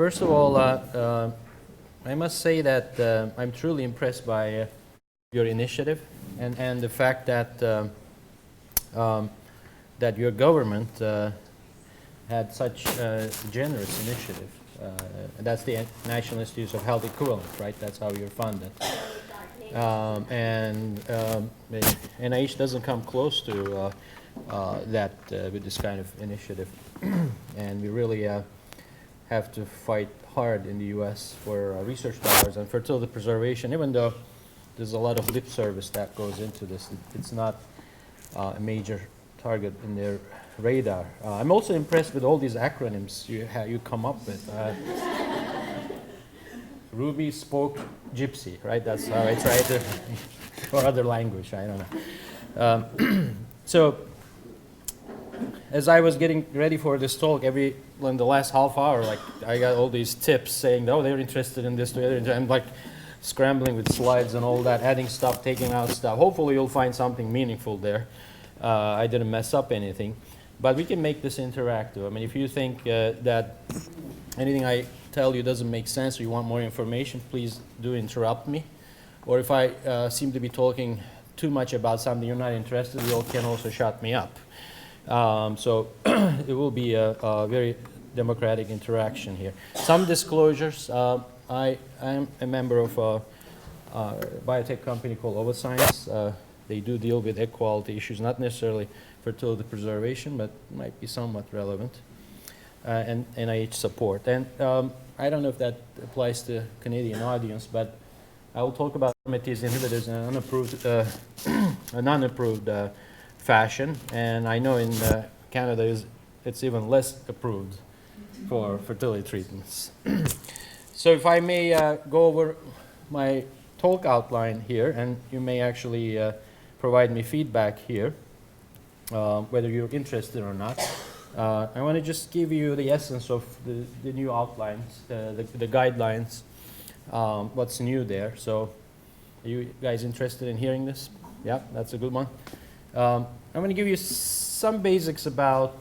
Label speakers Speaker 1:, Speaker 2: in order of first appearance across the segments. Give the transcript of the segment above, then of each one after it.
Speaker 1: First of all, I must say that I'm truly impressed by your initiative and the fact that that your government had such a generous initiative. That's the National Institutes of Health Equivalent, right? That's how you're funded. NIH doesn't come close to that with this kind of initiative. And we really have to fight hard in the U.S. for research dollars and fertility preservation, even though there's a lot of lip service that goes into this. It's not a major target in their radar. I'm also impressed with all these acronyms you come up with. Ruby spoke Gypsy, right? That's how I try to, or other language, I don't know. So, as I was getting ready for this talk, in the last half hour, like I got all these tips saying, oh, they're interested in this, I'm like scrambling with slides and all that, adding stuff, taking out stuff. Hopefully you'll find something meaningful there. I didn't mess up anything. But we can make this interactive. I mean, if you think that anything I tell you doesn't make sense or you want more information, please do interrupt me. Or if I seem to be talking too much about something you're not interested in, you can also shut me up. So it will be a very democratic interaction here. Some disclosures. I am a member of a biotech company called Oktay. They do deal with egg quality issues, not necessarily fertility preservation, but might be somewhat relevant, and NIH support. And I don't know if that applies to Canadian audience, but I will talk about aromatase inhibitors in an unapproved, a non-approved fashion. And I know in Canada it's even less approved for fertility treatments. So if I may go over my talk outline here, and you may actually provide me feedback here, whether you're interested or not. I want to just give you the essence of the new outlines, the guidelines, what's new there. So are you guys interested in hearing this? Yeah, that's a good one. I'm going to give you some basics about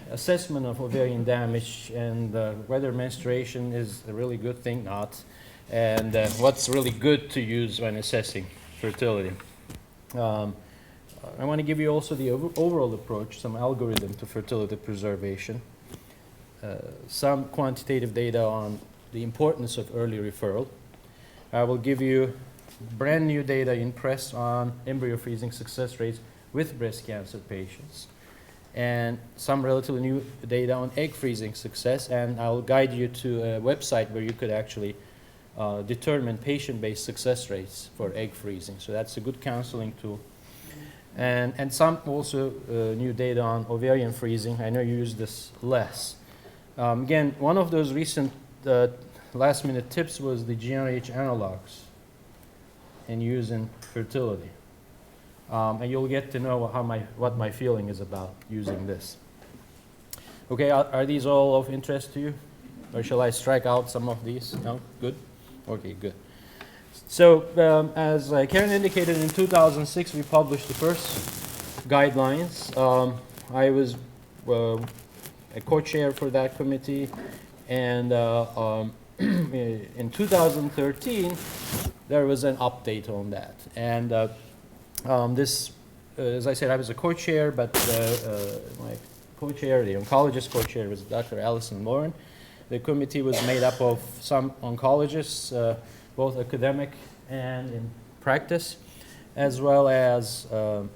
Speaker 1: assessment of ovarian damage and whether menstruation is a really good thing, not, and what's really good to use when assessing fertility. I want to give you also the overall approach, some algorithm to fertility preservation, some quantitative data on the importance of early referral. I will give you brand new data in press on embryo freezing success rates with breast cancer patients, and some relatively new data on egg freezing success, and I'll guide you to a website where you could actually determine patient-based success rates for egg freezing. So that's a good counseling tool. And some also new data on ovarian freezing. I know you use this less. Again, one of those recent last-minute tips was the GnRH analogs and use in fertility. And you'll get to know what my feeling is about using this. Okay, are these all of interest to you? Or shall I strike out some of these? No? Good? Okay, good. So as Karen indicated, in 2006 we published the first guidelines. I was a co-chair for that committee, and in 2013 there was an update on that. And this, as I said, I was a co-chair, but my co-chair, the oncologist co-chair, was Dr. Alison Lauren. The committee was made up of some oncologists, both academic and in practice, as well as a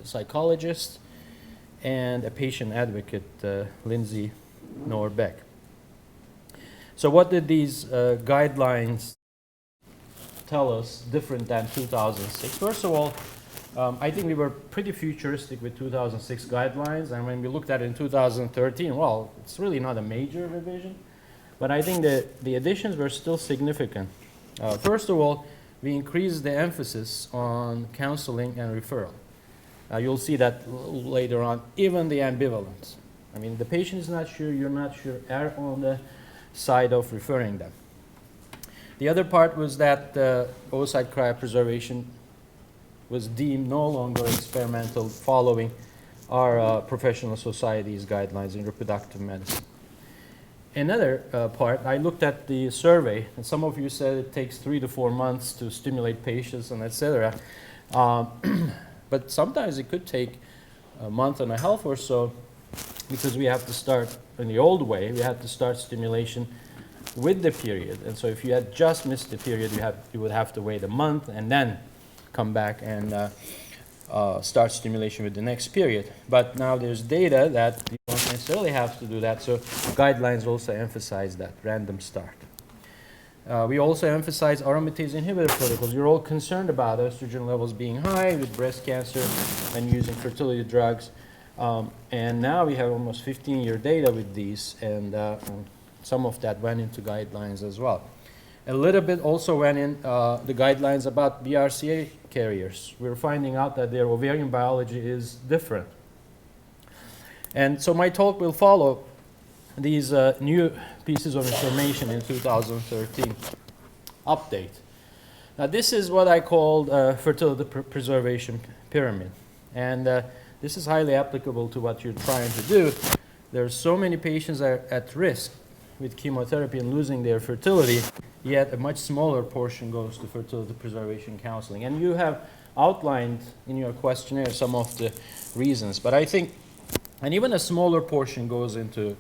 Speaker 1: psychologist and a patient advocate, Lindsay Norbeck. So what did these guidelines tell us different than 2006? First of all, I think we were pretty futuristic with 2006 guidelines, and when we looked at it in 2013, well, it's really not a major revision, but I think that the additions were still significant. First of all, we increased the emphasis on counseling and referral. You'll see that later on, even the ambivalence. I mean, the patient is not sure, you're not sure, err on the side of referring them. The other part was that oocyte cryopreservation was deemed no longer experimental following are professional societies guidelines in reproductive medicine. Another part, I looked at the survey, and some of you said it takes 3 to 4 months to stimulate patients and etc. But sometimes it could take a month and a half or so, because we have to start in the old way. We had to start stimulation with the period, and so if you had just missed the period, you would have to wait a month and then come back and start stimulation with the next period. But now there's data that you don't necessarily have to do that, so guidelines also emphasize that random start. We also emphasize aromatase inhibitor protocols. You're all concerned about estrogen levels being high with breast cancer and using fertility drugs. And now we have almost 15-year data with these, and some of that went into guidelines as well. A little bit also went in the guidelines about BRCA carriers. We're finding out that their ovarian biology is different. And so my talk will follow these new pieces of information in 2013 update. Now this is what I called fertility preservation pyramid. And this is highly applicable to what you're trying to do. There are so many patients are at risk with chemotherapy and losing their fertility, yet a much smaller portion goes to fertility preservation counseling. And you have outlined in your questionnaire some of the reasons, but I think, and even a smaller portion goes into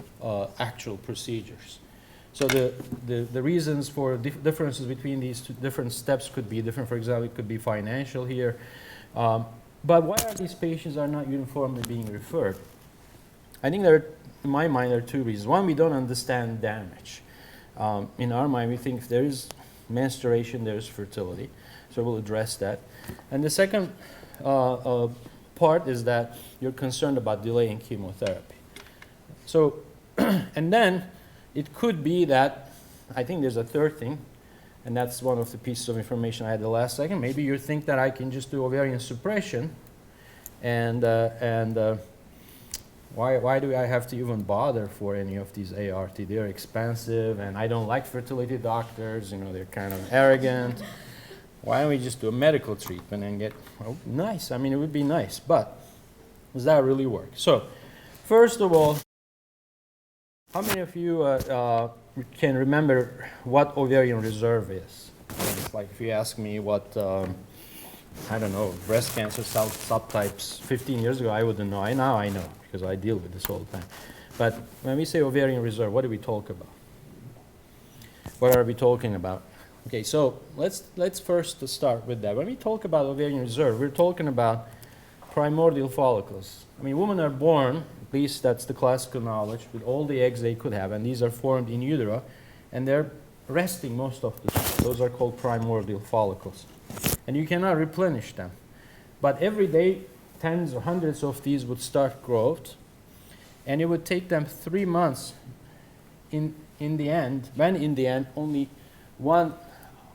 Speaker 1: actual procedures. So the reasons for differences between these two different steps could be different. For example, it could be financial here. But why are these patients are not uniformly being referred? I think there are, in my mind, there are two reasons. One, we don't understand damage. In our mind, we think if there is menstruation, there is fertility. So we'll address that. And the second part is that you're concerned about delaying chemotherapy. So, and then it could be that, I think there's a third thing, and that's one of the pieces of information I had the last second. Maybe you think that I can just do ovarian suppression, and why do I have to even bother for any of these ART? They're expensive, and I don't like fertility doctors. You know, they're kind of arrogant. Why don't we just do a medical treatment and get, well, nice? I mean, it would be nice, but does that really work? So, first of all, how many of you can remember what ovarian reserve is? It's like if you ask me what, I don't know, breast cancer subtypes 15 years ago, I wouldn't know. Now I know, because I deal with this all the time. But when we say ovarian reserve, what do we talk about? What are we talking about? Okay, so let's first start with that. When we talk about ovarian reserve, we're talking about primordial follicles. I mean, women are born, at least that's the classical knowledge, with all the eggs they could have, and these are formed in utero, and they're resting most of the time. Those are called primordial follicles. And you cannot replenish them. But every day, tens or hundreds of these would start growth, and it would take them 3 months in the end, when in the end only one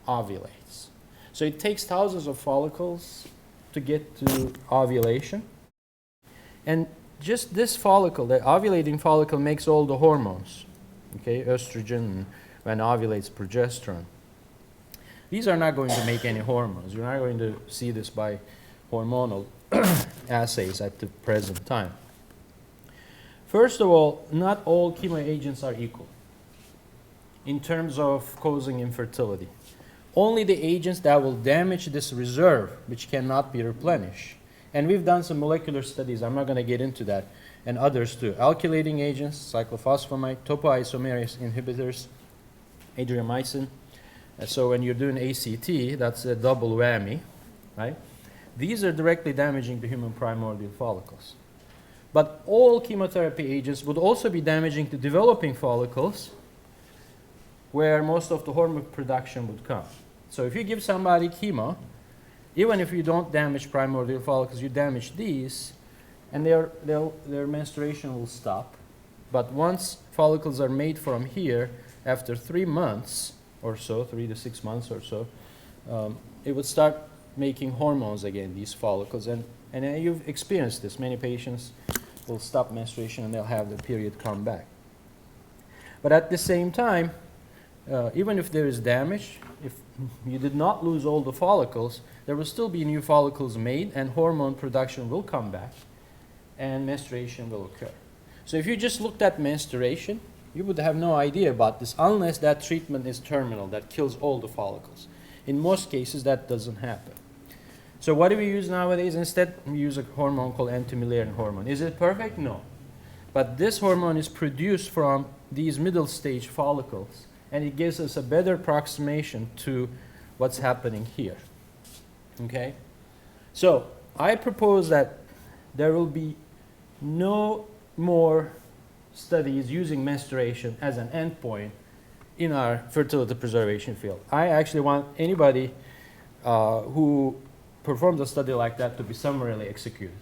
Speaker 1: ovulates. So it takes thousands of follicles to get to ovulation. And just this follicle, the ovulating follicle, makes all the hormones, okay, estrogen, when ovulates, progesterone. These are not going to make any hormones. You're not going to see this by hormonal assays at the present time. First of all, not all chemo agents are equal in terms of causing infertility. Only the agents that will damage this reserve, which cannot be replenished. And we've done some molecular studies, I'm not going to get into that, and others too. Alkylating agents, cyclophosphamide, topoisomerase inhibitors, adriamycin. So when you're doing ACT, that's a double whammy, right? These are directly damaging the human primordial follicles. But all chemotherapy agents would also be damaging the developing follicles, where most of the hormone production would come. So if you give somebody chemo, even if you don't damage primordial follicles, you damage these, and their menstruation will stop. But once follicles are made from here, after 3 months or so, 3 to 6 months or so, it would start making hormones again, these follicles. And you've experienced this. Many patients will stop menstruation and they'll have their period come back. But at the same time, even if there is damage, if you did not lose all the follicles, there will still be new follicles made and hormone production will come back. and menstruation will occur. So if you just looked at menstruation, you would have no idea about this unless that treatment is terminal, that kills all the follicles. In most cases, that doesn't happen. So what do we use nowadays? Instead, we use a hormone called anti-Müllerian hormone. Is it perfect? No. But this hormone is produced from these middle stage follicles, and it gives us a better approximation to what's happening here. Okay? So I propose that there will be no more studies using menstruation as an endpoint in our fertility preservation field. I actually want anybody who performs a study like that to be summarily executed.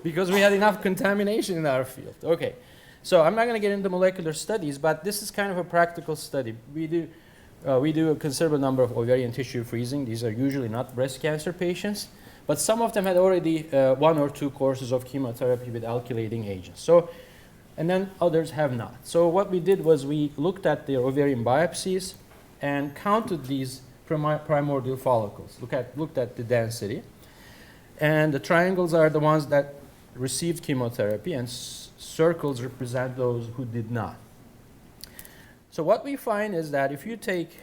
Speaker 1: Because we had enough contamination in our field. Okay, so I'm not going to get into molecular studies, but this is kind of a practical study. We do a considerable number of ovarian tissue freezing. These are usually not breast cancer patients, but some of them had already 1 or 2 courses of chemotherapy with alkylating agents. So, and then others have not. So what we did was we looked at their ovarian biopsies and counted these primordial follicles. Looked at the density. And the triangles are the ones that received chemotherapy, and circles represent those who did not. So what we find is that if you take,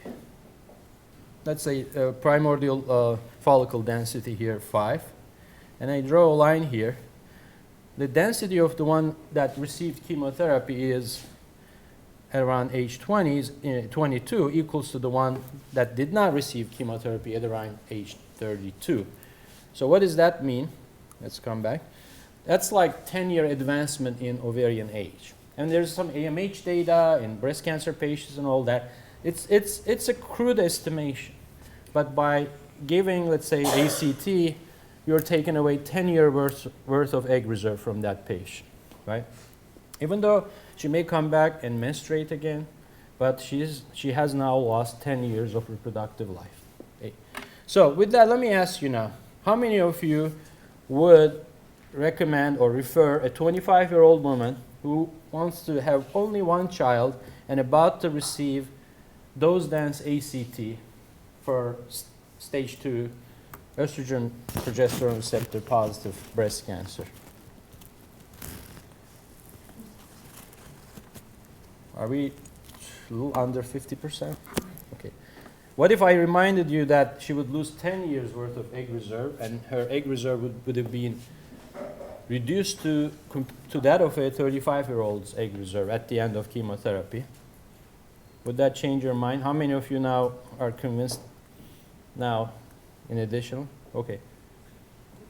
Speaker 1: let's say, primordial follicle density here, 5, and I draw a line here, the density of the one that received chemotherapy is around age 22, equals to the one that did not receive chemotherapy at around age 32. So what does that mean? Let's come back. That's like 10-year advancement in ovarian age. And there's some AMH data in breast cancer patients and all that. It's a crude estimation. But by giving, let's say, ACT, you're taking away 10-year worth of egg reserve from that patient, right? Even though she may come back and menstruate again, but she has now lost 10 years of reproductive life. Okay. So with that, let me ask you now, how many of you would recommend or refer a 25-year-old woman who wants to have only 1 child and about to receive dose-dense ACT for stage 2 estrogen progesterone receptor positive breast cancer? Are we a little under 50%? Okay. What if I reminded you that she would lose 10 years worth of egg reserve, and her egg reserve would have been reduced to that of a 35-year-old's egg reserve at the end of chemotherapy? Would that change your mind? How many of you now are convinced now in addition? Okay.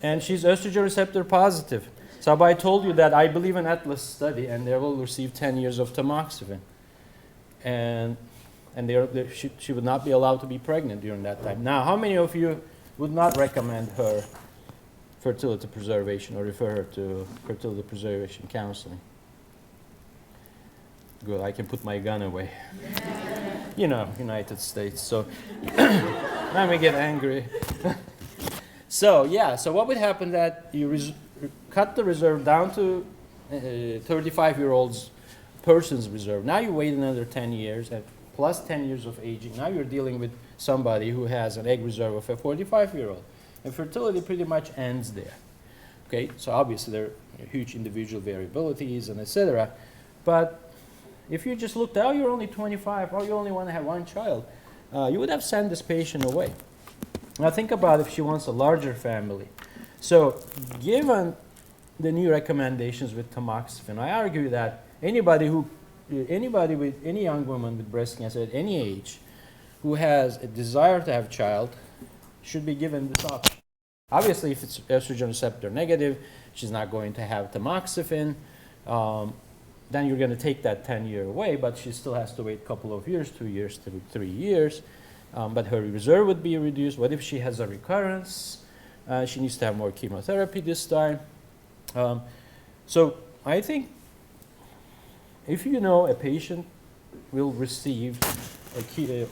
Speaker 1: And she's estrogen receptor positive. So I told you that I believe in Atlas study, and they will receive 10 years of tamoxifen. And she would not be allowed to be pregnant during that time. Now, how many of you would not recommend her fertility preservation or refer her to fertility preservation counseling? Good, I can put my gun away. You know, United States, so let me get angry. So, yeah, so what would happen that you cut the reserve down to 35-year-old's person's reserve. Now you wait another 10 years, and plus 10 years of aging. Now you're dealing with somebody who has an egg reserve of a 45-year-old. And fertility pretty much ends there. Okay, so obviously there are huge individual variabilities and etc. But if you just looked, oh, you're only 25, or you only want to have 1 child, you would have sent this patient away. Now think about if she wants a larger family. So given the new recommendations with tamoxifen, I argue that anybody with any young woman with breast cancer at any age who has a desire to have a child should be given this option. Obviously, if it's estrogen receptor negative, she's not going to have tamoxifen. Then you're going to take that 10-year away, but she still has to wait a couple of years, 2 years to 3 years. But her reserve would be reduced. What if she has a recurrence? She needs to have more chemotherapy this time. So I think if you know a patient will receive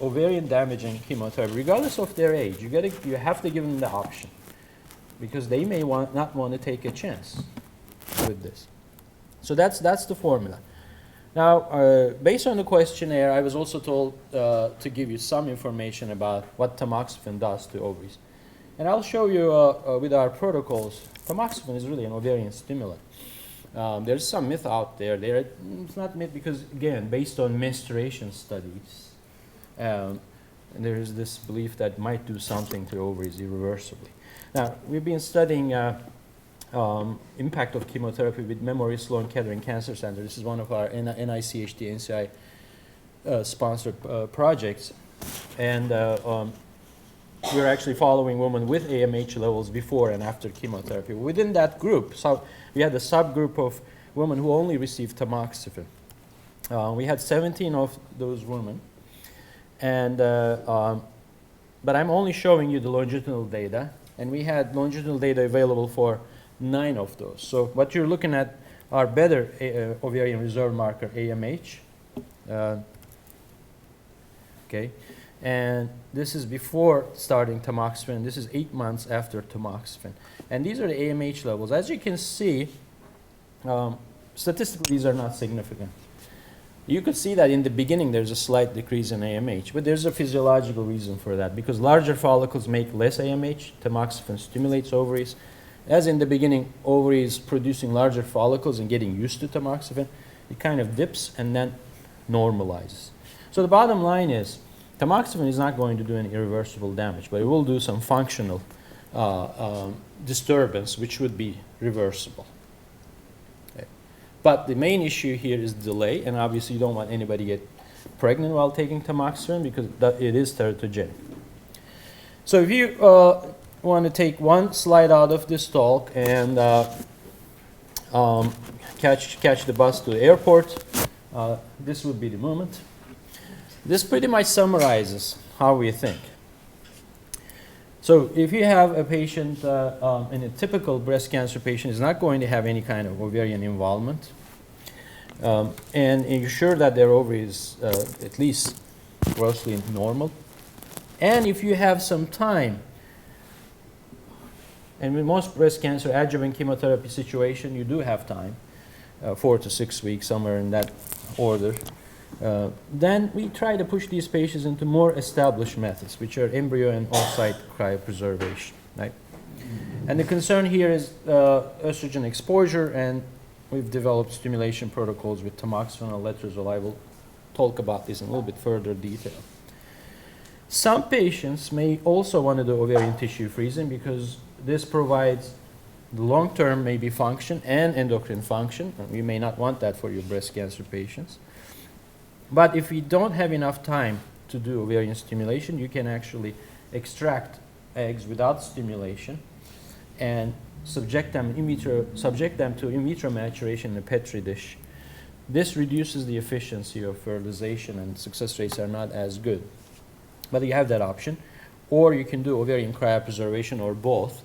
Speaker 1: ovarian damaging chemotherapy, regardless of their age, you have to give them the option, because they may not want to take a chance with this. So that's the formula. Now, based on the questionnaire, I was also told to give you some information about what tamoxifen does to ovaries. And I'll show you with our protocols tamoxifen is really an ovarian stimulant. There's some myth out there. It's not myth because, again, based on menstruation studies, and there is this belief that it might do something to ovaries irreversibly. Now, we've been studying impact of chemotherapy with Memorial Sloan Kettering Cancer Center. This is one of our NICHD, NCI sponsored projects. And we're actually following women with AMH levels before and after chemotherapy. Within that group, so we had a subgroup of women who only received tamoxifen. We had 17 of those women. And, but I'm only showing you the longitudinal data. And we had longitudinal data available for 9 of those. So what you're looking at are better ovarian reserve marker, AMH. Okay. And this is before starting tamoxifen. This is 8 months after tamoxifen. And these are the AMH levels. As you can see, statistically, these are not significant. You could see that in the beginning there's a slight decrease in AMH, but there's a physiological reason for that. Because larger follicles make less AMH, tamoxifen stimulates ovaries. As in the beginning, ovaries producing larger follicles and getting used to tamoxifen, it kind of dips and then normalizes. So the bottom line is, tamoxifen is not going to do any irreversible damage, but it will do some functional disturbance, which would be reversible. Okay. But the main issue here is delay, and obviously you don't want anybody to get pregnant while taking tamoxifen because it is teratogenic. So if you want to take one slide out of this talk and catch the bus to the airport, this would be the moment. This pretty much summarizes how we think. So if you have a patient, and a typical breast cancer patient is not going to have any kind of ovarian involvement, and you're sure that their ovary is at least grossly normal, and if you have some time, and with most breast cancer adjuvant chemotherapy situation, you do have time, 4 to 6 weeks, somewhere in that order. Then we try to push these patients into more established methods, which are embryo and off-site cryopreservation, right? And the concern here is estrogen exposure, and we've developed stimulation protocols with tamoxifen and letrozole. I will talk about this in a little bit further detail. Some patients may also want to do ovarian tissue freezing because this provides the long-term maybe function and endocrine function. And we may not want that for your breast cancer patients. But if you don't have enough time to do ovarian stimulation, you can actually extract eggs without stimulation and subject them to in vitro maturation in a Petri dish. This reduces the efficiency of fertilization, and success rates are not as good. But you have that option. Or you can do ovarian cryopreservation, or both.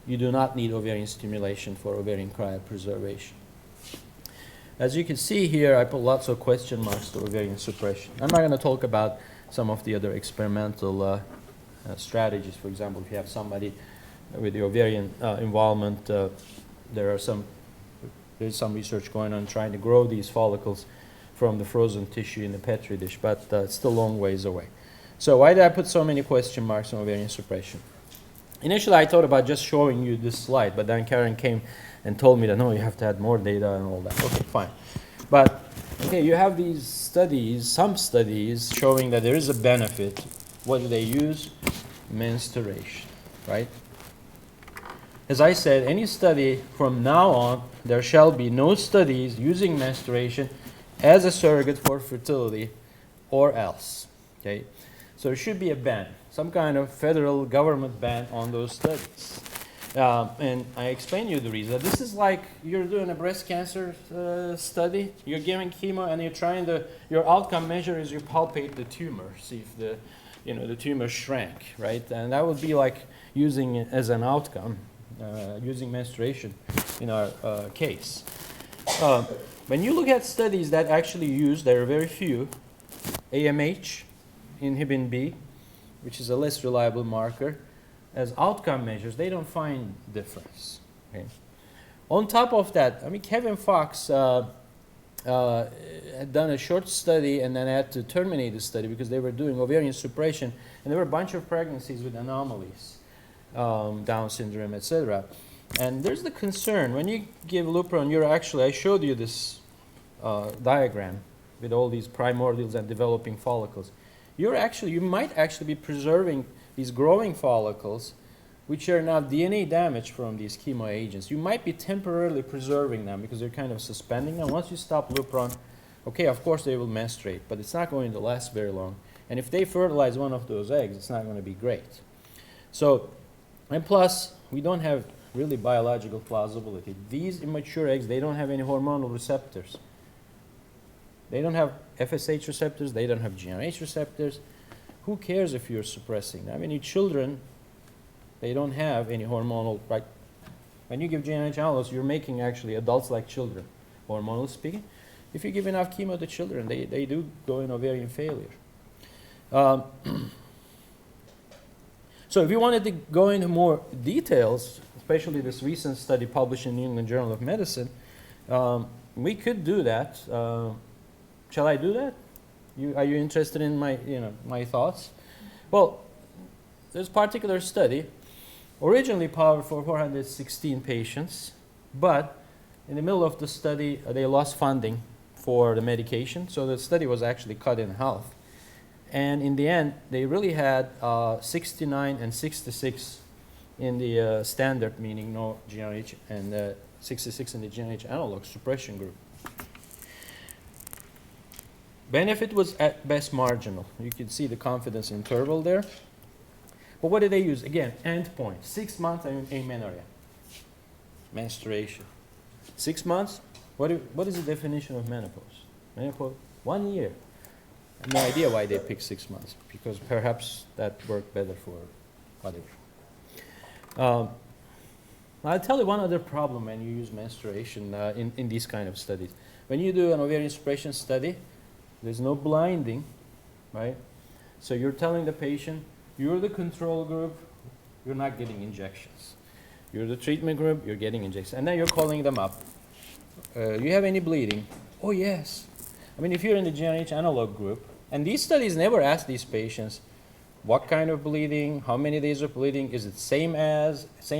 Speaker 1: You do not need ovarian stimulation for ovarian cryopreservation. As you can see here, I put lots of question marks to ovarian suppression. I'm not going to talk about some of the other experimental strategies. For example, if you have somebody with the ovarian involvement, there's some research going on trying to grow these follicles from the frozen tissue in the Petri dish, but it's still a long ways away. So why did I put so many question marks on ovarian suppression? Initially, I thought about just showing you this slide, but then Karen came and told me that, no, you have to add more data and all that. Okay, fine. But, okay, you have these studies, some studies showing that there is a benefit. What do they use? Menstruation, right? As I said, any study from now on, there shall be no studies using menstruation as a surrogate for fertility or else, okay? So there should be a ban, some kind of federal government ban on those studies. And I explain you the reason. This is like you're doing a breast cancer study. You're giving chemo, and you're trying to. Your outcome measure is you palpate the tumor, see if the tumor shrank, right? And that would be like using it as an outcome, using menstruation in our case. When you look at studies that actually use, there are very few, AMH, inhibin B, which is a less reliable marker, as outcome measures, they don't find difference. Okay? On top of that, I mean, Kevin Fox had done a short study and then had to terminate the study because they were doing ovarian suppression, and there were a bunch of pregnancies with anomalies, Down syndrome, etc. And there's the concern. When you give Lupron, you're actually, I showed you this diagram with all these primordials and developing follicles. You might actually be preserving these growing follicles, which are now DNA damaged from these chemo agents. You might be temporarily preserving them because you're kind of suspending them. Once you stop Lupron, okay, of course they will menstruate, but it's not going to last very long. And if they fertilize one of those eggs, it's not going to be great. So, and plus, we don't have really biological plausibility. These immature eggs, they don't have any hormonal receptors. They don't have FSH receptors, they don't have GnRH receptors. Who cares if you're suppressing them? I mean, in children, they don't have any hormonal, right? When you give GnRH analogs, you're making actually adults like children, hormonally speaking. If you give enough chemo to children, they do go in ovarian failure. So if you wanted to go into more details, especially this recent study published in the New England Journal of Medicine, we could do that. Shall I do that? Are you interested in my thoughts? Well, this particular study, originally powered for 416 patients, but in the middle of the study, they lost funding for the medication, so the study was actually cut in half. And in the end, they really had 69 and 66 in the standard, meaning no GnRH, and 66 in the GnRH analog suppression group. Benefit was at best marginal. You can see the confidence interval there. But what did they use? Again, endpoint, 6 months amenorrhea, menstruation. 6 months, what is the definition of menopause? Menopause, 1 year. I have no idea why they picked 6 months, because perhaps that worked better for whatever. I'll tell you one other problem when you use menstruation in these kind of studies. When you do an ovarian suppression study, there's no blinding, right? So you're telling the patient, you're the control group, you're not getting injections. You're the treatment group, you're getting injections. And then you're calling them up. You have any bleeding? Oh, yes. I mean, if you're in the GnRH analog group, and these studies never ask these patients, what kind of bleeding, how many days of bleeding, is it same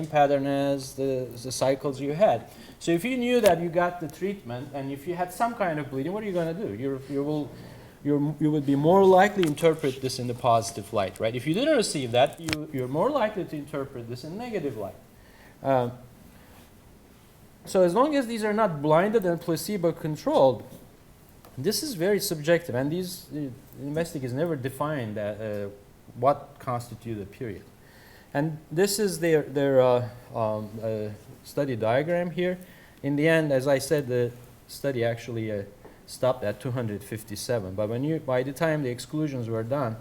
Speaker 1: pattern as the cycles you had? So if you knew that you got the treatment, and if you had some kind of bleeding, what are you going to do? You would be more likely to interpret this in the positive light, right? If you didn't receive that, you're more likely to interpret this in negative light. So as long as these are not blinded and placebo-controlled, this is very subjective, and these investigators never defined that, what constitutes a period. And this is their study diagram here. In the end, as I said, the study actually stopped at 257. But by the time the exclusions were done,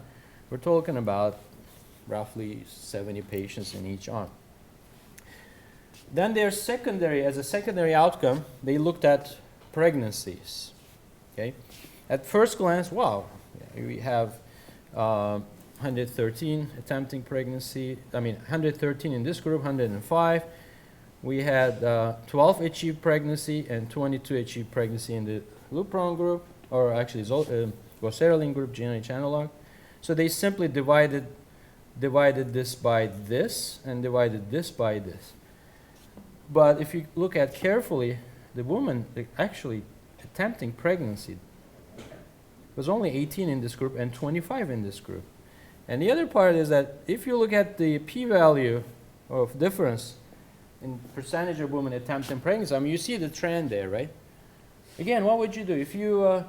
Speaker 1: we're talking about roughly 70 patients in each arm. Then as a secondary outcome, they looked at pregnancies. Okay, at first glance, wow, we have 113 attempting pregnancy. 113 in this group, 105. We had 12 achieved pregnancy and 22 achieved pregnancy in the Lupron group, or actually goserelin group, GnRH analog. So they simply divided this by this and divided this by this. But if you look at carefully, the woman actually attempting pregnancy was only 18 in this group and 25 in this group. And the other part is that if you look at the p-value of difference in percentage of women attempting pregnancy, you see the trend there, right? Again, what would you do? If you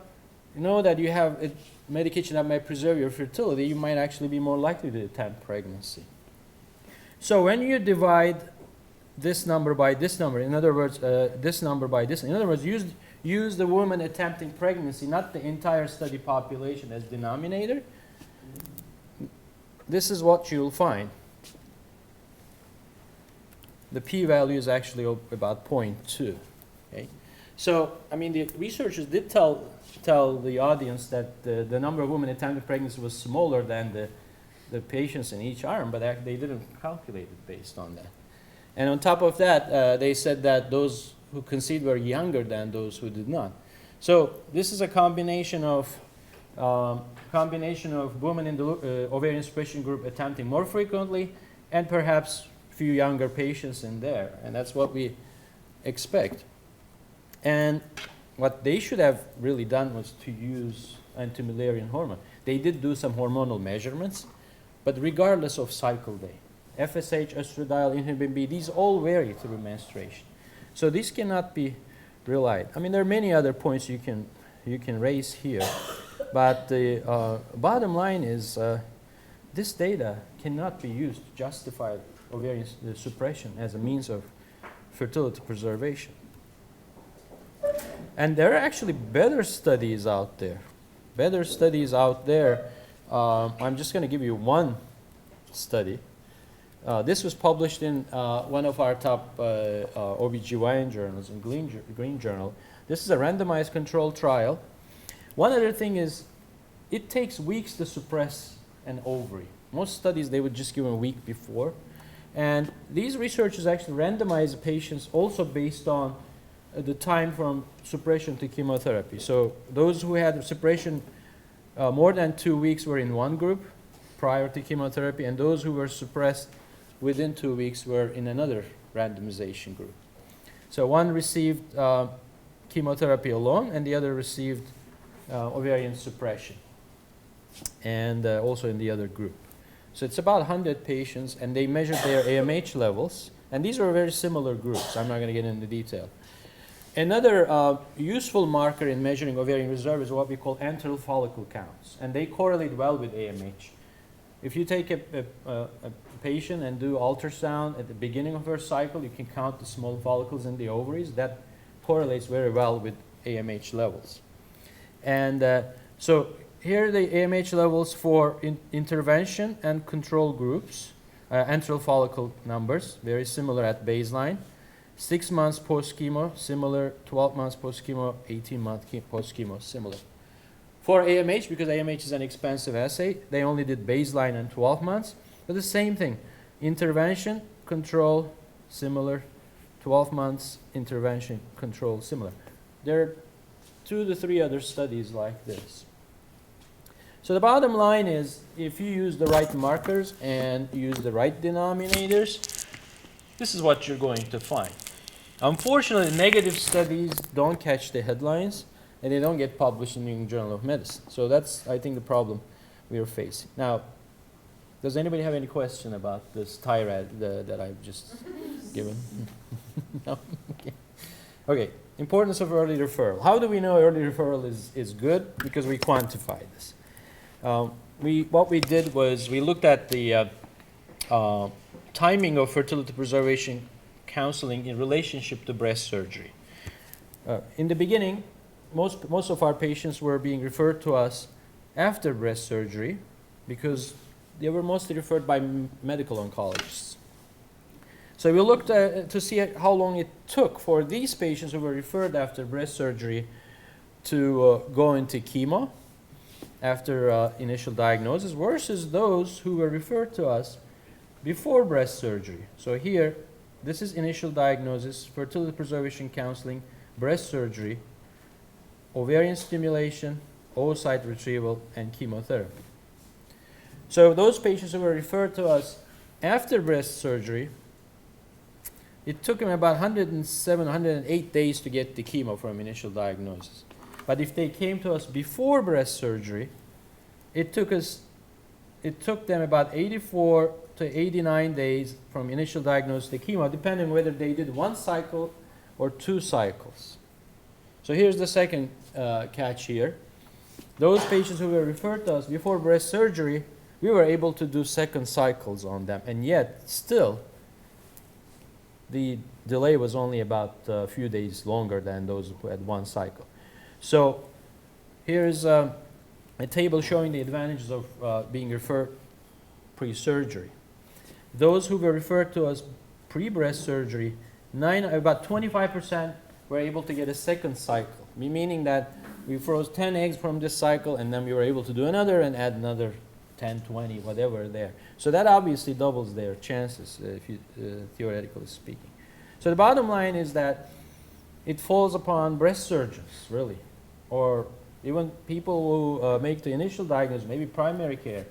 Speaker 1: know that you have a medication that might preserve your fertility, you might actually be more likely to attempt pregnancy. So when you divide this number by this number, in other words, this number by this, in other words, use the woman attempting pregnancy, not the entire study population, as denominator. This is what you'll find. The p-value is actually about 0.2. Okay? So, the researchers did tell the audience that the number of women attempting pregnancy was smaller than the patients in each arm, but they didn't calculate it based on that. And on top of that, they said that those who conceived were younger than those who did not. So this is a combination of women in the ovarian suppression group attempting more frequently, and perhaps few younger patients in there, and that's what we expect. And what they should have really done was to use anti-Müllerian hormone. They did do some hormonal measurements, but regardless of cycle day, FSH, estradiol, inhibin B, these all vary through menstruation. So this cannot be relied. I mean, there are many other points you can raise here, but the bottom line is this data cannot be used to justify ovarian suppression as a means of fertility preservation. And there are actually better studies out there. I'm just going to give you one study. This was published in one of our top OBGYN journals, in Green Journal. This is a randomized controlled trial. One other thing is, it takes weeks to suppress an ovary. Most studies, they would just give them a week before. And these researchers actually randomized patients also based on the time from suppression to chemotherapy. So those who had suppression more than 2 weeks were in one group prior to chemotherapy, and those who were suppressed within 2 weeks were in another randomization group. So one received chemotherapy alone, and the other received ovarian suppression, and also in the other group. So it's about 100 patients, and they measured their AMH levels, and these were very similar groups. I'm not going to get into detail. Another useful marker in measuring ovarian reserve is what we call antral follicle counts, and they correlate well with AMH. If you take a patient and do ultrasound at the beginning of her cycle, you can count the small follicles in the ovaries. That correlates very well with AMH levels. And so here are the AMH levels for intervention and control groups, antral follicle numbers, very similar at baseline. 6 months post-chemo, similar. 12 months post-chemo, 18 months post-chemo, similar. For AMH, because AMH is an expensive assay, they only did baseline and 12 months. But the same thing, intervention, control, similar. 12 months, intervention, control, similar. There are 2 to 3 other studies like this. So the bottom line is, if you use the right markers and use the right denominators, this is what you're going to find. Unfortunately, negative studies don't catch the headlines, and they don't get published in the New England Journal of Medicine. So that's, I think, the problem we are facing. Now, does anybody have any question about this tirade that I've just given? No? Okay. Okay, importance of early referral. How do we know early referral is good? Because we quantify this. What we did was we looked at the timing of fertility preservation counseling in relationship to breast surgery. In the beginning, most of our patients were being referred to us after breast surgery because they were mostly referred by medical oncologists. So we looked to see how long it took for these patients who were referred after breast surgery to go into chemo after initial diagnosis versus those who were referred to us before breast surgery. So here, this is initial diagnosis, fertility preservation counseling, breast surgery, ovarian stimulation, oocyte retrieval, and chemotherapy. So those patients who were referred to us after breast surgery, it took them about 107, 108 days to get the chemo from initial diagnosis. But if they came to us before breast surgery, it took them about 84 to 89 days from initial diagnosis to chemo, depending whether they did 1 cycle or 2 cycles. So here's the second catch here. Those patients who were referred to us before breast surgery, we were able to do 2nd cycles on them, and yet still the delay was only about a few days longer than those who had 1 cycle. So here's a table showing the advantages of being referred pre-surgery. Those who were referred to us pre-breast surgery, about 25% were able to get a 2nd cycle, meaning that we froze 10 eggs from this cycle, and then we were able to do another and add another 10, 20, whatever there. So that obviously doubles their chances, theoretically speaking. So the bottom line is that it falls upon breast surgeons, really, or even people who make the initial diagnosis, maybe primary care,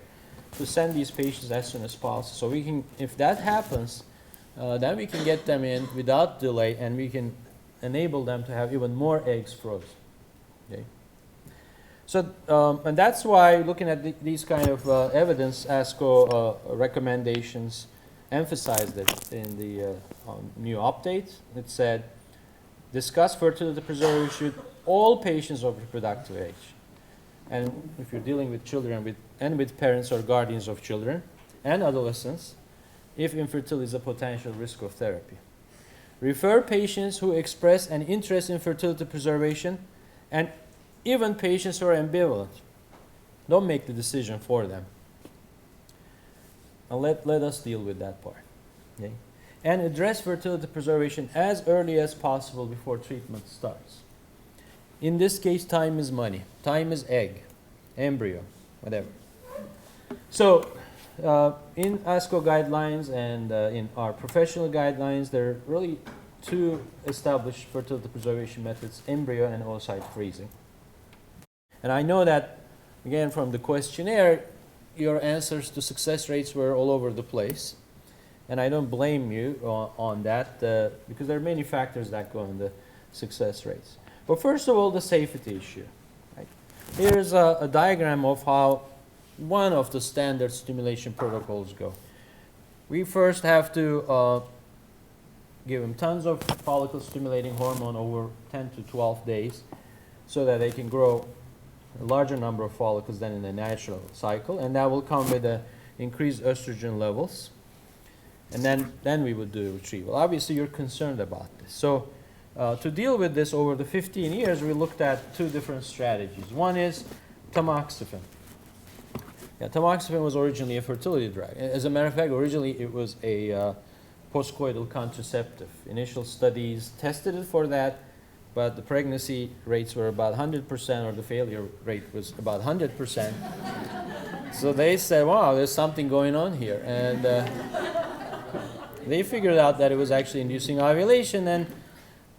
Speaker 1: to send these patients as soon as possible. So we can, if that happens, then we can get them in without delay, and we can enable them to have even more eggs frozen. Okay. So, and that's why looking at these kind of evidence, ASCO recommendations emphasized it in the new update. It said, discuss fertility preservation with all patients of reproductive age. And if you're dealing with children and with parents or guardians of children and adolescents, if infertility is a potential risk of therapy. Refer patients who express an interest in fertility preservation, and even patients who are ambivalent. Don't make the decision for them. And let us deal with that part. Okay? And address fertility preservation as early as possible before treatment starts. In this case, time is money. Time is egg, embryo, whatever. So, in ASCO guidelines and in our professional guidelines, there are really two established fertility preservation methods, embryo and oocyte freezing. And I know that, again, from the questionnaire, your answers to success rates were all over the place. And I don't blame you on that because there are many factors that go in the success rates. But first of all, the safety issue. Right? Here's a diagram of how one of the standard stimulation protocols go. We first have to give them tons of follicle stimulating hormone over 10 to 12 days so that they can grow a larger number of follicles than in the natural cycle, and that will come with increased estrogen levels. And then we would do retrieval. Obviously, you're concerned about this. So to deal with this over the 15 years, we looked at two different strategies. One is tamoxifen. Yeah, tamoxifen was originally a fertility drug. As a matter of fact, originally it was a postcoital contraceptive. Initial studies tested it for that, but the pregnancy rates were about 100%, or the failure rate was about 100%. So they said, wow, there's something going on here. And they figured out that it was actually inducing ovulation, and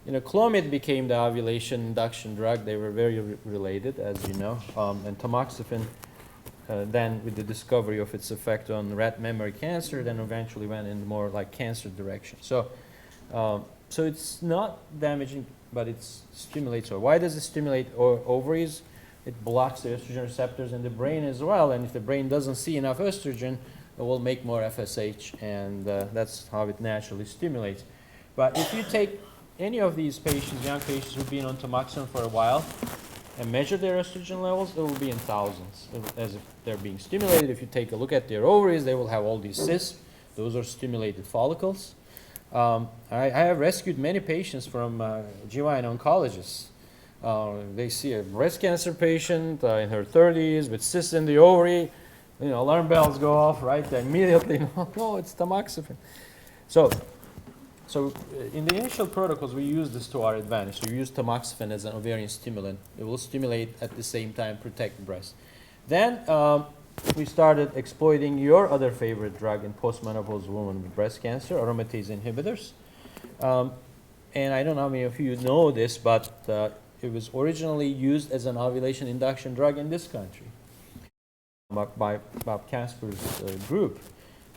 Speaker 1: Clomid became the ovulation induction drug. They were very related, as you know. And tamoxifen, then with the discovery of its effect on rat memory cancer, then eventually went in more like cancer direction. So it's not damaging, but it stimulates. Or why does it stimulate ovaries? It blocks the estrogen receptors in the brain as well, and if the brain doesn't see enough estrogen, it will make more FSH, and that's how it naturally stimulates. But if you take any of these patients, young patients who've been on tamoxifen for a while, and measure their estrogen levels, it will be in thousands, as if they're being stimulated. If you take a look at their ovaries, they will have all these cysts. Those are stimulated follicles. I have rescued many patients from GYN oncologists. They see a breast cancer patient in her 30s with cysts in the ovary. Alarm bells go off, right? They immediately know, oh, it's tamoxifen. So in the initial protocols, we use this to our advantage. So we use tamoxifen as an ovarian stimulant. It will stimulate at the same time, protect breast. Then we started exploiting your other favorite drug in postmenopausal women with breast cancer, aromatase inhibitors. And I don't know how many of you know this, but it was originally used as an ovulation induction drug in this country by Bob Casper's group.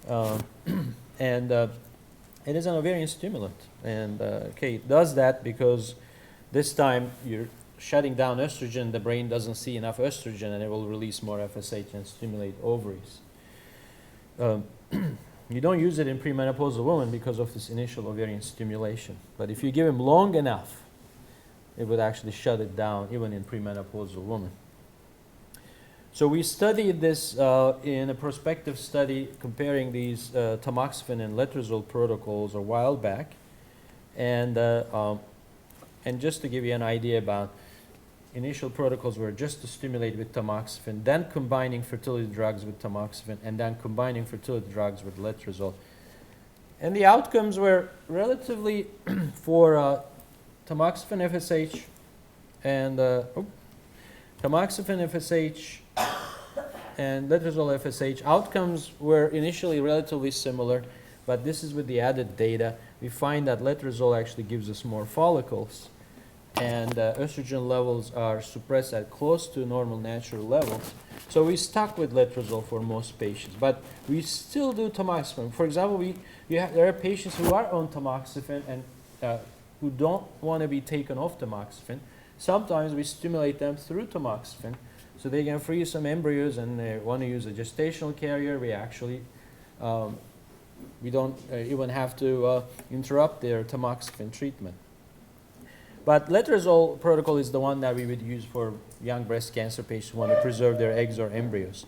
Speaker 1: And it is an ovarian stimulant. And it does that because this time you're shutting down estrogen, the brain doesn't see enough estrogen, and it will release more FSH and stimulate ovaries. You don't use it in premenopausal women because of this initial ovarian stimulation. But if you give them long enough, it would actually shut it down, even in premenopausal women. So we studied this in a prospective study comparing these tamoxifen and letrozole protocols a while back. And just to give you an idea about initial protocols were just to stimulate with tamoxifen, then combining fertility drugs with tamoxifen, and then combining fertility drugs with letrozole. And the outcomes were relatively, for tamoxifen FSH and tamoxifen FSH and letrozole FSH, outcomes were initially relatively similar, but this is with the added data. We find that letrozole actually gives us more follicles, and estrogen levels are suppressed at close to normal natural levels. So we stuck with letrozole for most patients, but we still do tamoxifen. For example, there are patients who are on tamoxifen and who don't want to be taken off tamoxifen. Sometimes we stimulate them through tamoxifen so they can freeze some embryos, and they want to use a gestational carrier. We actually we don't even have to interrupt their tamoxifen treatment. But letrozole protocol is the one that we would use for young breast cancer patients who want to preserve their eggs or embryos.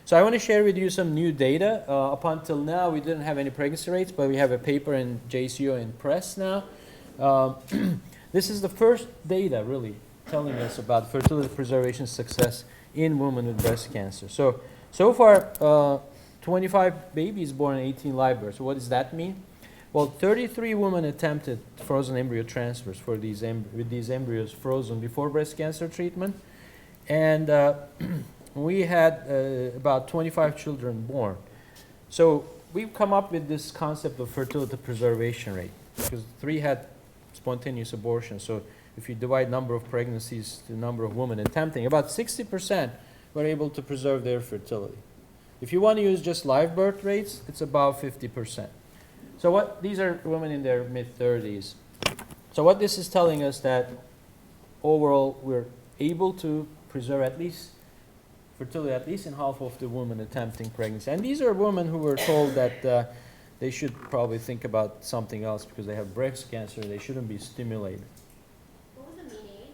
Speaker 1: So I want to share with you some new data. Up until now, we didn't have any pregnancy rates, but we have a paper in JCO in Press now. This is the first data really telling us about fertility preservation success in women with breast cancer. So far, 25 babies born, 18 live births. So what does that mean? Well, 33 women attempted frozen embryo transfers for with these embryos frozen before breast cancer treatment. And we had about 25 children born. So we've come up with this concept of fertility preservation rate, because 3 had spontaneous abortion. So if you divide number of pregnancies to number of women attempting, about 60% were able to preserve their fertility. If you want to use just live birth rates, it's about 50%. So these are women in their mid-30s. So what this is telling us that overall we're able to preserve at least fertility at least in half of the women attempting pregnancy. And these are women who were told that they should probably think about something else because they have breast cancer. They shouldn't be stimulated.
Speaker 2: What was the mean age?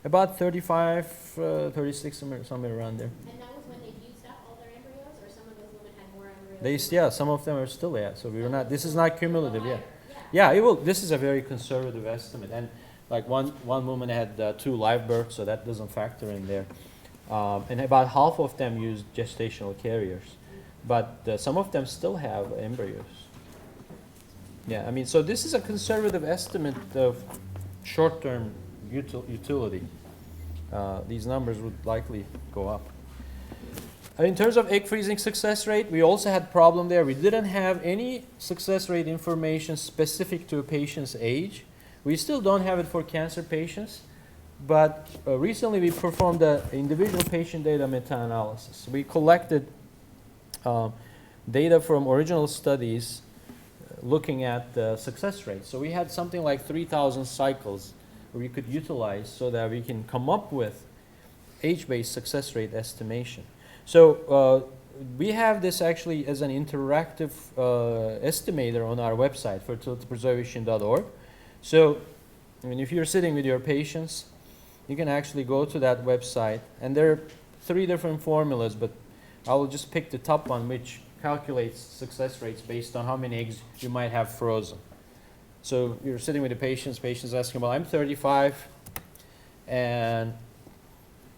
Speaker 1: About 35, 36, somewhere around there.
Speaker 2: And that was when they used up all their embryos, or some of those women had more embryos?
Speaker 1: Yeah, some of them are still there. So we were not. This is not cumulative yet. Yeah, it will. This is a very conservative estimate, and like one woman had 2 live births, so that doesn't factor in there. And about half of them used gestational carriers, but some of them still have embryos. Yeah, I mean, so this is a conservative estimate of short-term utility. These numbers would likely go up. In terms of egg freezing success rate, we also had problem there. We didn't have any success rate information specific to a patient's age. We still don't have it for cancer patients, but recently we performed an individual patient data meta-analysis. We collected data from original studies looking at the success rate. So we had something like 3,000 cycles where we could utilize so that we can come up with age-based success rate estimation. So we have this actually as an interactive estimator on our website, fertilitypreservation.org. So I mean, if you're sitting with your patients, you can actually go to that website, and there are 3 different formulas, but I will just pick the top one, which calculates success rates based on how many eggs you might have frozen. So you're sitting with the patients asking, well, I'm 35, and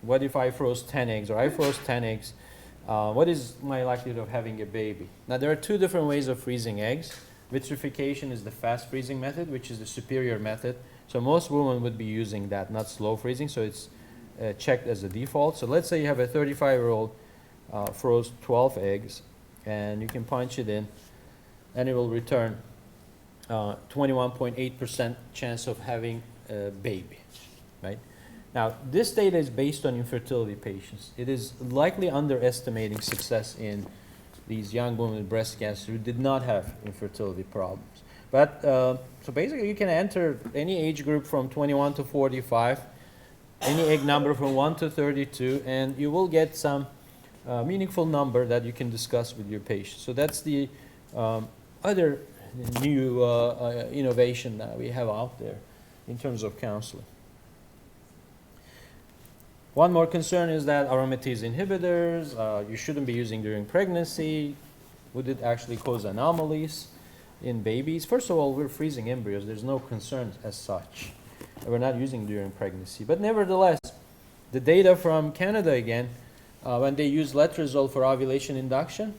Speaker 1: what if I froze 10 eggs, or I froze 10 eggs? What is my likelihood of having a baby? Now, there are 2 different ways of freezing eggs. Vitrification is the fast freezing method, which is the superior method. So most women would be using that, not slow freezing, so it's checked as a default. So let's say you have a 35-year-old froze 12 eggs, and you can punch it in, and it will return 21.8% chance of having a baby, right? Now, this data is based on infertility patients. It is likely underestimating success in these young women with breast cancer who did not have infertility problems. But, so basically you can enter any age group from 21 to 45, any egg number from 1 to 32, and you will get some meaningful number that you can discuss with your patient. So that's the other new innovation that we have out there in terms of counseling. One more concern is that aromatase inhibitors, you shouldn't be using during pregnancy. Would it actually cause anomalies in babies? First of all, we're freezing embryos. There's no concern as such. We're not using during pregnancy. But nevertheless, the data from Canada again, when they use letrozole for ovulation induction,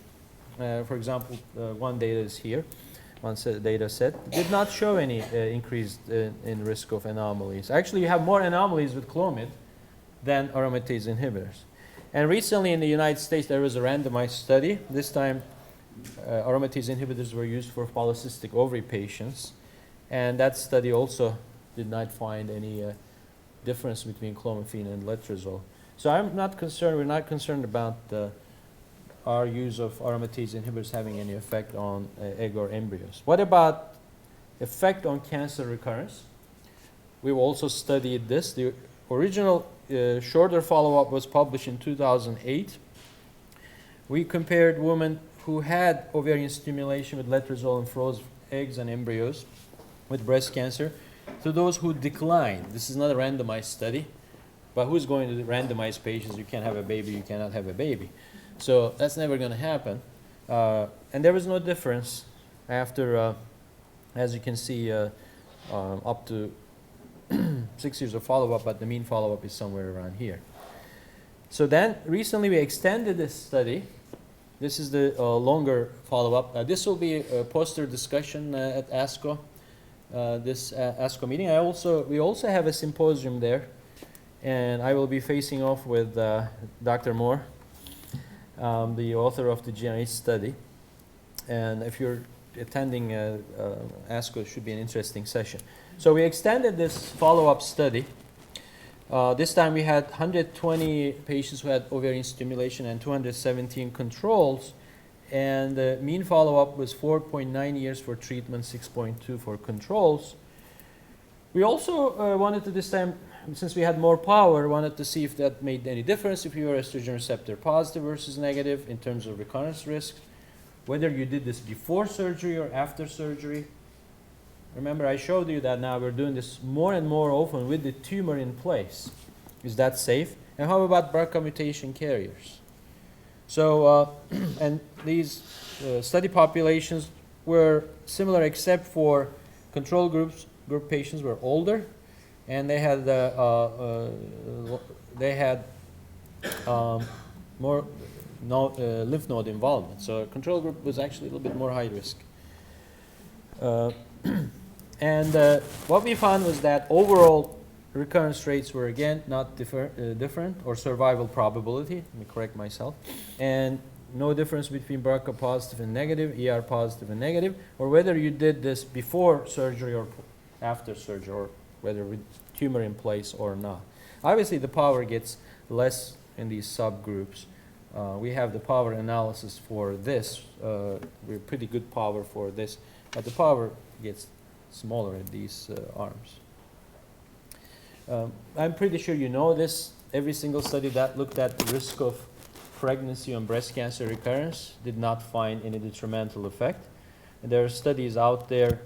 Speaker 1: for example, one data is here, one data set, did not show any increase in risk of anomalies. Actually, you have more anomalies with Clomid than aromatase inhibitors. And recently in the United States, there was a randomized study. This time, aromatase inhibitors were used for polycystic ovary patients. And that study also did not find any difference between clomiphene and letrozole. So I'm not concerned, we're not concerned about our use of aromatase inhibitors having any effect on egg or embryos. What about effect on cancer recurrence? We've also studied this. The original shorter follow-up was published in 2008. We compared women who had ovarian stimulation with letrozole and froze eggs and embryos with breast cancer to those who declined. This is not a randomized study, but who's going to randomize patients? You can't have a baby, you cannot have a baby. So that's never going to happen. And there was no difference after, as you can see, up to 6 years of follow-up, but the mean follow-up is somewhere around here. So then recently we extended this study. This is the longer follow-up. This will be a poster discussion at ASCO, this ASCO meeting. We also have a symposium there, and I will be facing off with Dr. Moore, the author of the GNH study. And if you're attending ASCO, it should be an interesting session. So we extended this follow-up study. This time we had 120 patients who had ovarian stimulation and 217 controls. And the mean follow-up was 4.9 years for treatment, 6.2 for controls. We also wanted to, this time, since we had more power, wanted to see if that made any difference if you were estrogen receptor positive versus negative in terms of recurrence risk, whether you did this before surgery or after surgery. Remember, I showed you that now we're doing this more and more often with the tumor in place. Is that safe? And how about BRCA mutation carriers? So, and these study populations were similar except for control group patients were older, and they had more lymph node involvement. So control group was actually a little bit more high risk. And what we found was that overall recurrence rates were again not different, or survival probability, let me correct myself, and no difference between BRCA positive and negative, ER positive and negative, or whether you did this before surgery or after surgery, or whether with tumor in place or not. Obviously the power gets less in these subgroups. We have the power analysis for this. We're pretty good power for this, but the power gets smaller in these arms. I'm pretty sure you know this. Every single study that looked at the risk of pregnancy on breast cancer recurrence did not find any detrimental effect. And there are studies out there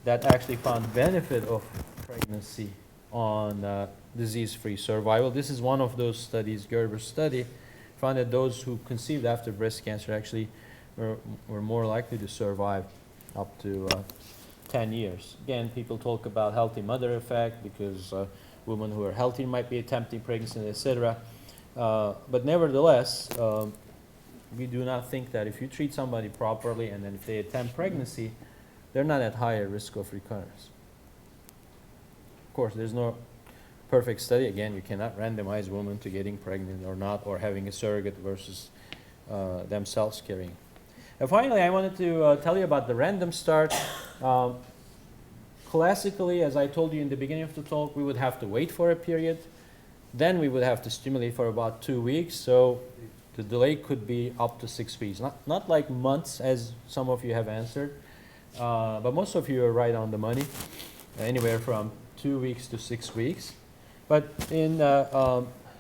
Speaker 1: that actually found benefit of pregnancy on disease-free survival. This is one of those studies, Gerber's study, found that those who conceived after breast cancer actually were more likely to survive up to 10 years. Again, people talk about healthy mother effect because women who are healthy might be attempting pregnancy, etc. But nevertheless, we do not think that if you treat somebody properly and then if they attempt pregnancy, they're not at higher risk of recurrence. Of course, there's no perfect study. Again, you cannot randomize women to getting pregnant or not, or having a surrogate versus themselves carrying. And finally, I wanted to tell you about the random start. Classically, as I told you in the beginning of the talk, we would have to wait for a period. Then we would have to stimulate for about 2 weeks. So the delay could be up to 6 weeks. Not like months, as some of you have answered. But most of you are right on the money, anywhere from 2 weeks to 6 weeks. But in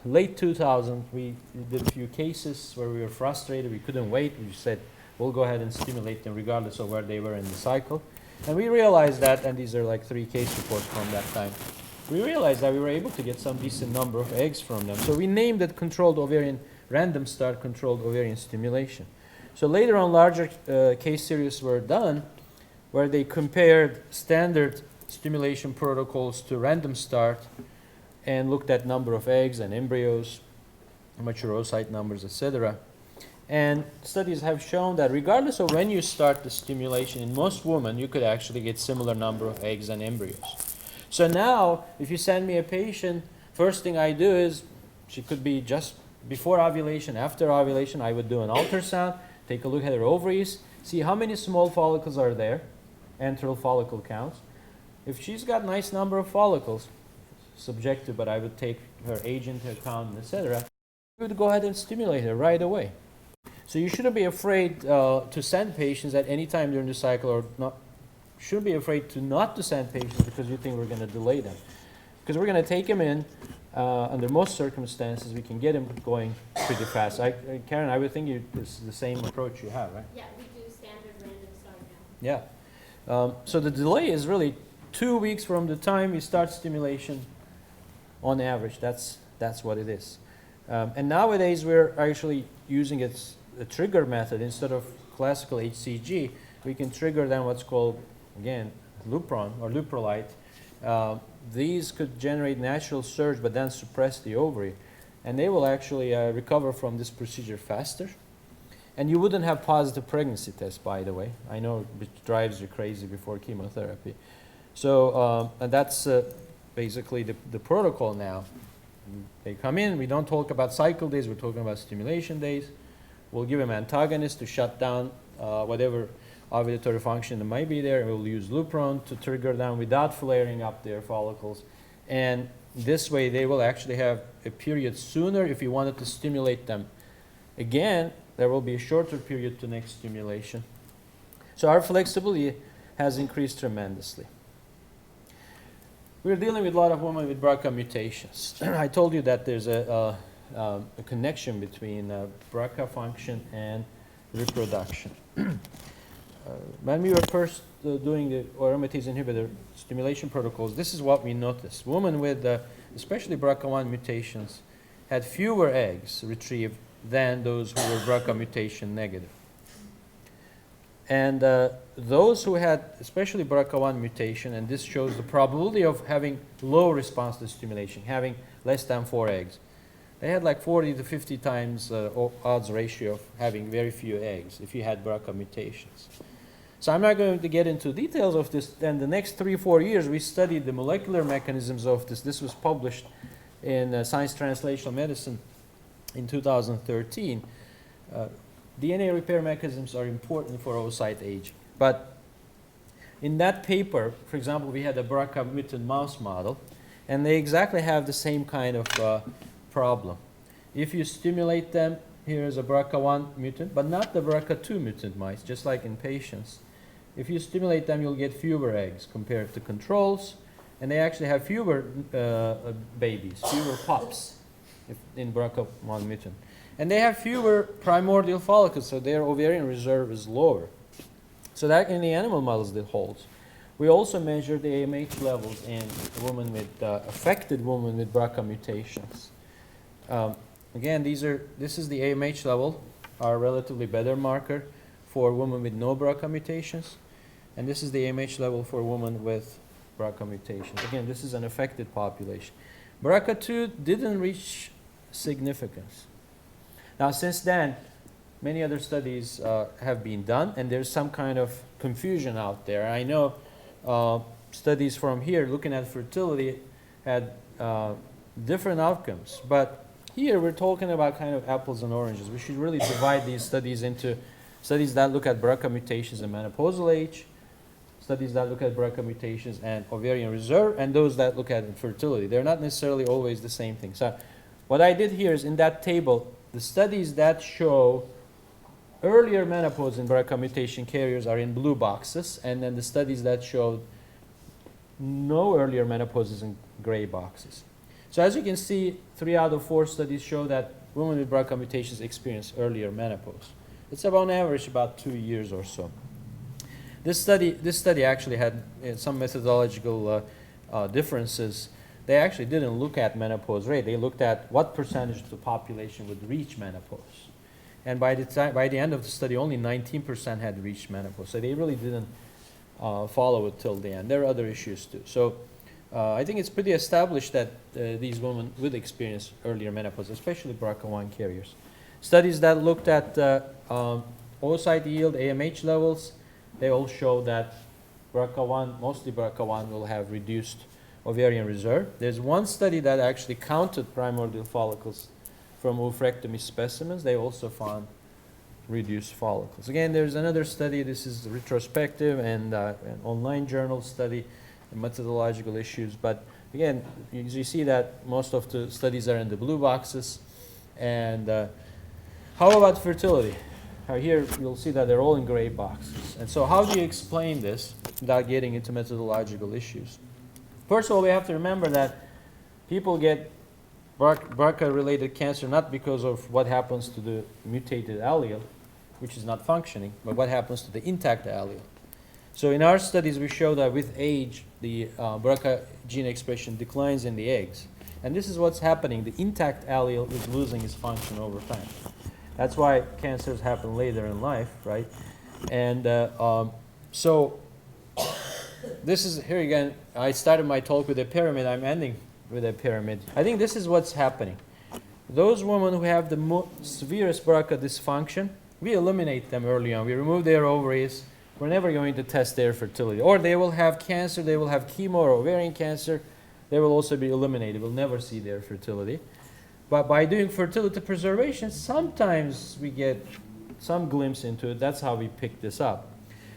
Speaker 1: late 2000, we did a few cases where we were frustrated. We couldn't wait. We said, we'll go ahead and stimulate them regardless of where they were in the cycle. And we realized that, and these are like 3 case reports from that time, we realized that we were able to get some decent number of eggs from them. So we named it controlled ovarian, random start controlled ovarian stimulation. So later on, larger case series were done where they compared standard stimulation protocols to random start and looked at number of eggs and embryos, mature oocyte numbers, etc. And studies have shown that regardless of when you start the stimulation, in most women, you could actually get similar number of eggs and embryos. So now, if you send me a patient, first thing I do is, she could be just before ovulation, after ovulation, I would do an ultrasound, take a look at her ovaries, see how many small follicles are there, antral follicle counts. If she's got nice number of follicles, subjective, but I would take her age into account, etc. we would go ahead and stimulate it right away. So you shouldn't be afraid to send patients at any time during the cycle, or not. Shouldn't be afraid to not to send patients because you think we're going to delay them. Because we're going to take them in. Under most circumstances, we can get them going pretty fast. Karen, I would think this is the same approach you have, right?
Speaker 2: Yeah, we do standard random start now.
Speaker 1: Yeah. So the delay is really 2 weeks from the time we start stimulation on average. That's what it is. And nowadays, we're actually using a trigger method. Instead of classical HCG, we can trigger then what's called, again, Lupron or Luprolite. These could generate natural surge but then suppress the ovary. And they will actually recover from this procedure faster. And you wouldn't have positive pregnancy tests, by the way. I know it drives you crazy before chemotherapy. So and that's basically the protocol now. They come in, we don't talk about cycle days, we're talking about stimulation days. We'll give them antagonists to shut down whatever ovulatory function that might be there. We'll use Lupron to trigger them without flaring up their follicles. And this way they will actually have a period sooner. If you wanted to stimulate them again, there will be a shorter period to next stimulation. So our flexibility has increased tremendously. We're dealing with a lot of women with BRCA mutations. I told you that there's a connection between BRCA function and reproduction. When we were first doing the aromatase inhibitor stimulation protocols, this is what we noticed. Women with especially BRCA1 mutations had fewer eggs retrieved than those who were BRCA mutation negative. And those who had especially BRCA1 mutation, and this shows the probability of having low response to stimulation, having less than 4 eggs. They had like 40 to 50 times odds ratio of having very few eggs if you had BRCA mutations. So I'm not going to get into details of this. And the next 3-4 years, we studied the molecular mechanisms of this. This was published in Science Translational Medicine in 2013. DNA repair mechanisms are important for oocyte aging. But in that paper, for example, we had a BRCA mutant mouse model, and they exactly have the same kind of problem. If you stimulate them, here is a BRCA1 mutant, but not the BRCA2 mutant mice, just like in patients. If you stimulate them, you'll get fewer eggs compared to controls, and they actually have fewer babies, fewer pups in BRCA1 mutant. And they have fewer primordial follicles, so their ovarian reserve is lower. So that in the animal models that holds. We also measure the AMH levels in women with affected women with BRCA mutations. Again, this is the AMH level, our relatively better marker for women with no BRCA mutations. And this is the AMH level for women with BRCA mutations. Again, this is an affected population. BRCA2 didn't reach significance. Now, since then, many other studies have been done, and there's some kind of confusion out there. I know studies from here looking at fertility had different outcomes, but here we're talking about kind of apples and oranges. We should really divide these studies into studies that look at BRCA mutations and menopausal age, studies that look at BRCA mutations and ovarian reserve, and those that look at infertility. They're not necessarily always the same thing. So what I did here is in that table, the studies that show earlier menopause in BRCA mutation carriers are in blue boxes, and then the studies that show no earlier menopause is in gray boxes. So as you can see, 3 out of 4 studies show that women with BRCA mutations experience earlier menopause. It's about on average about 2 years or so. This study actually had some methodological differences. They actually didn't look at menopause rate. They looked at what percentage of the population would reach menopause. And by the end of the study, only 19% had reached menopause. So they really didn't follow it till the end. There are other issues too. So I think it's pretty established that these women would experience earlier menopause, especially BRCA1 carriers. Studies that looked at oocyte yield, AMH levels, they all show that BRCA1, mostly BRCA1, will have reduced ovarian reserve. There's one study that actually counted primordial follicles from oophorectomy specimens. They also found reduced follicles. Again, there's another study. This is retrospective and an online journal study, and methodological issues. But again, you see that most of the studies are in the blue boxes. And how about fertility? Here you'll see that they're all in gray boxes. And so how do you explain this without getting into methodological issues? First of all, we have to remember that people get BRCA-related cancer not because of what happens to the mutated allele, which is not functioning, but what happens to the intact allele. So in our studies, we show that with age, the BRCA gene expression declines in the eggs. And this is what's happening. The intact allele is losing its function over time. That's why cancers happen later in life, right? And so this is, here again, I started my talk with a pyramid. I'm ending with a pyramid. I think this is what's happening. Those women who have the severest BRCA dysfunction, we eliminate them early on. We remove their ovaries. We're never going to test their fertility. Or they will have cancer, they will have chemo or ovarian cancer. They will also be eliminated. We'll never see their fertility. But by doing fertility preservation, sometimes we get some glimpse into it. That's how we pick this up.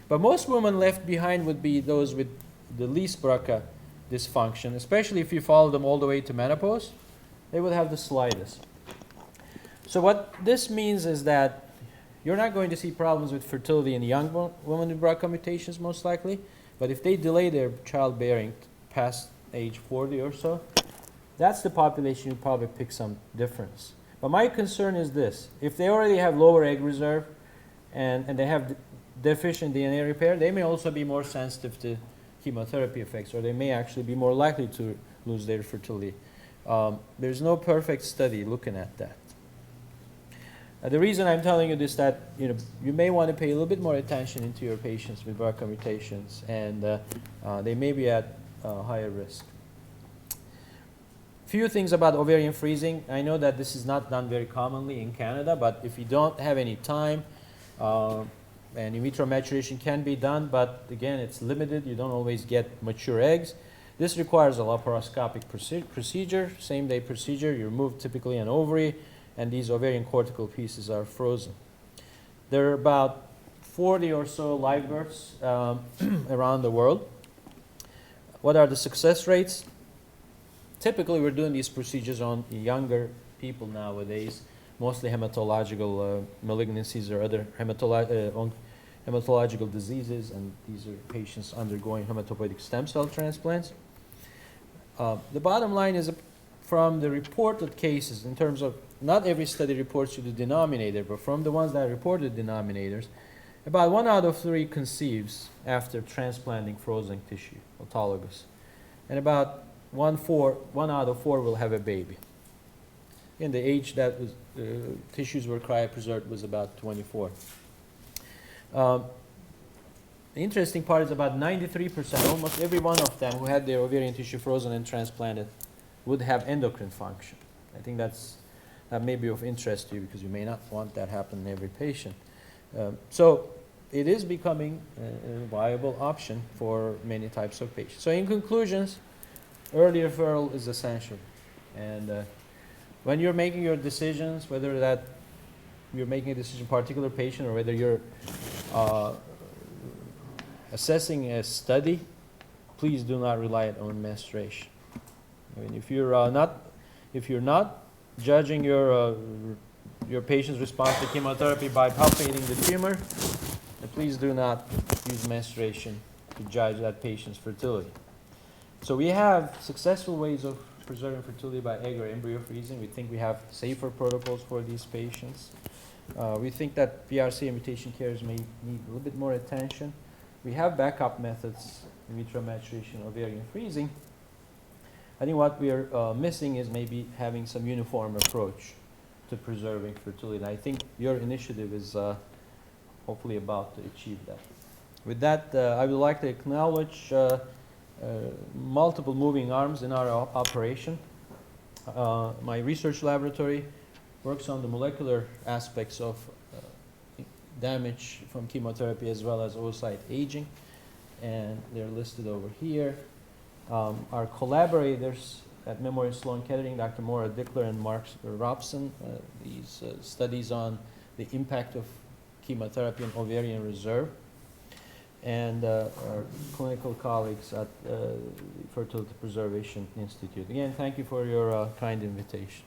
Speaker 1: But most women left behind would be those with the least BRCA dysfunction, especially if you follow them all the way to menopause. They would have the slightest. So what this means is that you're not going to see problems with fertility in young women with BRCA mutations, most likely. But if they delay their childbearing past age 40 or so, that's the population you probably pick some difference. But my concern is this. If they already have lower egg reserve and they have deficient DNA repair, they may also be more sensitive to chemotherapy effects, or they may actually be more likely to lose their fertility. There's no perfect study looking at that. The reason I'm telling you this that you may want to pay a little bit more attention into your patients with BRCA mutations, and they may be at higher risk. Few things about ovarian freezing. I know that this is not done very commonly in Canada, but if you don't have any time, and in vitro maturation can be done, but again, it's limited. You don't always get mature eggs. This requires a laparoscopic procedure, same-day procedure. You remove typically an ovary, and these ovarian cortical pieces are frozen. There are about 40 or so live births around the world. What are the success rates? Typically, we're doing these procedures on younger people nowadays, mostly hematological malignancies or other hematological diseases, and these are patients undergoing hematopoietic stem cell transplants. The bottom line is from the reported cases, in terms of not every study reports you the denominator, but from the ones that reported denominators, about 1 out of 3 conceives after transplanting frozen tissue, autologous. And about 1 out of 4 will have a baby. And the age that was, tissues were cryopreserved was about 24. The interesting part is about 93%, almost every one of them who had their ovarian tissue frozen and transplanted would have endocrine function. I think that may be of interest to you because you may not want that happen in every patient. So it is becoming a viable option for many types of patients. So in conclusions, early referral is essential. And when you're making your decisions, whether that you're making a decision for a particular patient or whether you're assessing a study, please do not rely on menstruation. I mean, if you're not judging your patient's response to chemotherapy by palpating the tumor, please do not use menstruation to judge that patient's fertility. So we have successful ways of preserving fertility by egg or embryo freezing. We think we have safer protocols for these patients. We think that BRCA mutation carriers may need a little bit more attention. We have backup methods, in vitro maturation, ovarian freezing. I think what we are missing is maybe having some uniform approach to preserving fertility. And I think your initiative is hopefully about to achieve that. With that, I would like to acknowledge multiple moving arms in our operation. My research laboratory works on the molecular aspects of damage from chemotherapy as well as oocyte aging, and they're listed over here. Our collaborators at Memorial Sloan Kettering, Dr. Maura Dickler and Mark Robson, these studies on the impact of chemotherapy on ovarian reserve, and our clinical colleagues at the Fertility Preservation Institute. Again, thank you for your kind invitation.